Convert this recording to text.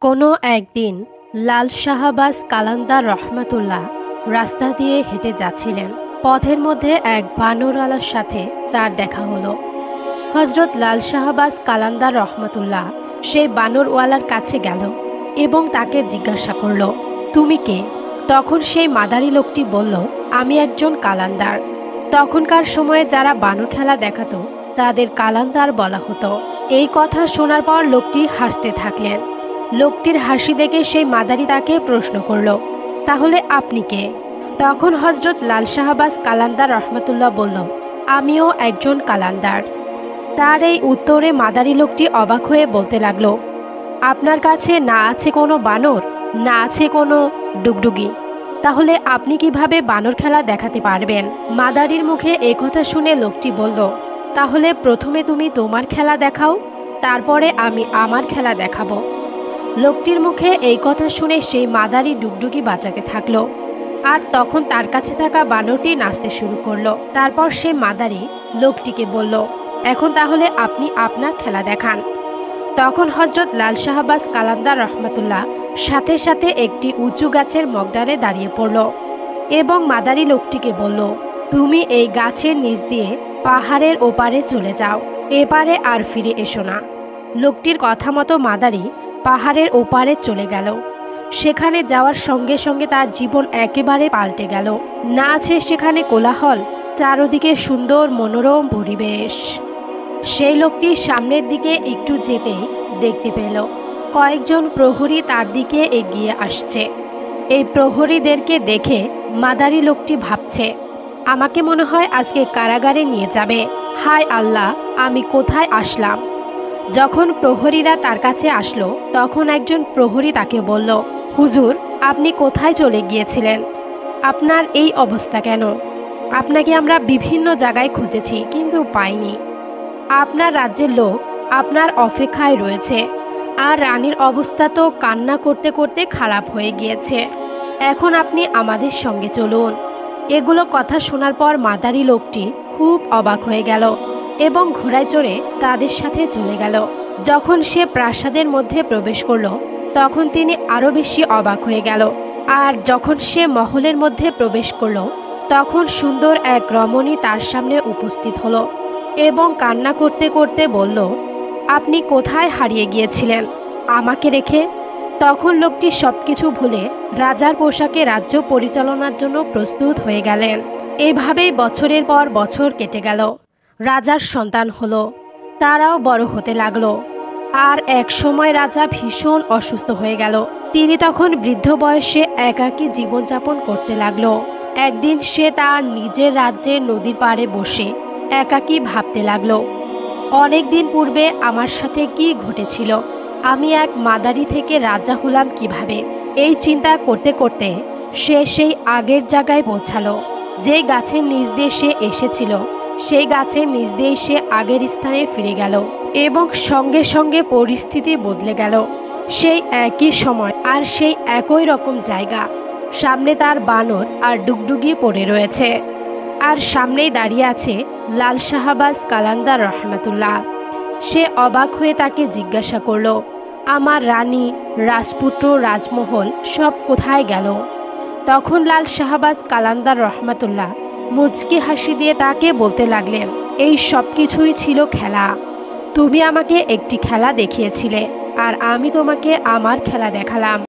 কোনো একদিন লাল শাহবাজ কালান্দার রহমাতুল্লাহ রাস্তা দিয়ে হেঁটে যাচ্ছিলেন। পথের মধ্যে এক বানরওয়ালার সাথে তার দেখা হলো। হজরত লাল শাহবাজ কালান্দার রহমাতুল্লাহ সেই বানরওয়ালার কাছে গেল এবং তাকে জিজ্ঞাসা করল, তুমি কে? তখন সেই মাদারি লোকটি বলল, আমি একজন কালান্দার। তখনকার সময়ে যারা বানর খেলা দেখাতো তাদের কালান্দার বলা হতো। এই কথা শোনার পর লোকটি হাসতে থাকলেন। লোকটির হাসি দেখে সেই মাদারি তাকে প্রশ্ন করল, তাহলে আপনি কে? তখন হজরত লাল শাহবাজ কালান্দার রহমাতুল্লাহ বলল, আমিও একজন কালান্দার। তার এই উত্তরে মাদারি লোকটি অবাক হয়ে বলতে লাগলো, আপনার কাছে না আছে কোনো বানর, না আছে কোনো ডুগডুগি, তাহলে আপনি কিভাবে বানর খেলা দেখাতে পারবেন? মাদারির মুখে কথা শুনে লোকটি বলল, তাহলে প্রথমে তুমি তোমার খেলা দেখাও, তারপরে আমি আমার খেলা দেখাবো। লোকটির মুখে এই কথা শুনে সেই মাদারি ডুগডুগি বাজাতে থাকলো, আর তখন তার কাছে থাকা বানরটি নাচতে শুরু করলো। তারপর সেই মাদারি লোকটিকে বলল, এখন তাহলে আপনি আপনার খেলা দেখান। তখন হজরত লাল শাহবাজ কালান্দার রহমাতুল্লাহ সাথে সাথে একটি উঁচু গাছের মগডালে দাঁড়িয়ে পড়ল এবং মাদারি লোকটিকে বলল, তুমি এই গাছের নিচ দিয়ে পাহাড়ের ওপারে চলে যাও, এপারে আর ফিরে এসো না। লোকটির কথা মতো মাদারি পাহাড়ের ওপারে চলে গেল। সেখানে যাওয়ার সঙ্গে সঙ্গে তার জীবন একেবারে পাল্টে গেল। না আছে সেখানে কোলাহল, চারদিকে সুন্দর মনোরম পরিবেশ। সেই লোকটি সামনের দিকে একটু যেতেই দেখতে পেল কয়েকজন প্রহরী তার দিকে এগিয়ে আসছে। এই প্রহরীদেরকে দেখে মাদারি লোকটি ভাবছে, আমাকে মনে হয় আজকে কারাগারে নিয়ে যাবে। হায় আল্লাহ, আমি কোথায় আসলাম? যখন প্রহরীরা তার কাছে আসলো তখন একজন প্রহরী তাকে বলল, হুজুর, আপনি কোথায় চলে গিয়েছিলেন? আপনার এই অবস্থা কেন? আপনাকে আমরা বিভিন্ন জায়গায় খুঁজেছি কিন্তু পাইনি। আপনার রাজ্যের লোক আপনার অপেক্ষায় রয়েছে, আর রানীর অবস্থা তো কান্না করতে করতে খারাপ হয়ে গিয়েছে। এখন আপনি আমাদের সঙ্গে চলুন। এগুলো কথা শোনার পর মাদারি লোকটি খুব অবাক হয়ে গেল এবং ঘোড়ায় চড়ে তাদের সাথে চলে গেল। যখন সে প্রাসাদের মধ্যে প্রবেশ করল তখন তিনি আরও বেশি অবাক হয়ে গেল। আর যখন সে মহলের মধ্যে প্রবেশ করল তখন সুন্দর এক রমণী তার সামনে উপস্থিত হলো এবং কান্না করতে করতে বলল, আপনি কোথায় হারিয়ে গিয়েছিলেন আমাকে রেখে? তখন লোকটি সবকিছু ভুলে রাজার পোশাকে রাজ্য পরিচালনার জন্য প্রস্তুত হয়ে গেলেন। এভাবেই বছরের পর বছর কেটে গেল। রাজার সন্তান হলো, তারাও বড় হতে লাগলো। আর এক সময় রাজা ভীষণ অসুস্থ হয়ে গেল। তিনি তখন বৃদ্ধ বয়সে একাকী জীবনযাপন করতে লাগলো। একদিন সে তার নিজের রাজ্যের নদীর পাড়ে বসে একাকী ভাবতে লাগলো, অনেক দিন পূর্বে আমার সাথে কি ঘটেছিল? আমি এক মাদারি থেকে রাজা হলাম কিভাবে? এই চিন্তা করতে করতে সে সেই আগের জায়গায় পৌঁছালো। যেই গাছের নিচ দিয়ে সে এসেছিল সেই গাছের নিচ দিয়ে সে আগের স্থানে ফিরে গেল এবং সঙ্গে সঙ্গে পরিস্থিতি বদলে গেল। সেই একই সময় আর সেই একই রকম জায়গা, সামনে তার বানর আর ডুগডুগি পড়ে রয়েছে, আর সামনেই দাঁড়িয়ে আছে লাল শাহবাজ কালান্দার রহমাতুল্লাহ। সে অবাক হয়ে তাকে জিজ্ঞাসা করল, আমার রানী, রাজপুত্র, রাজমহল সব কোথায় গেল? তখন লাল শাহবাজ কালান্দার রহমাতুল্লাহ মুচকি হাসি দিয়ে তাকে বলতে লাগলেন, এই সব কিছুই ছিল খেলা। তুমি আমাকে একটি খেলা দেখিয়েছিলে আর আমি তোমাকে আমার খেলা দেখালাম।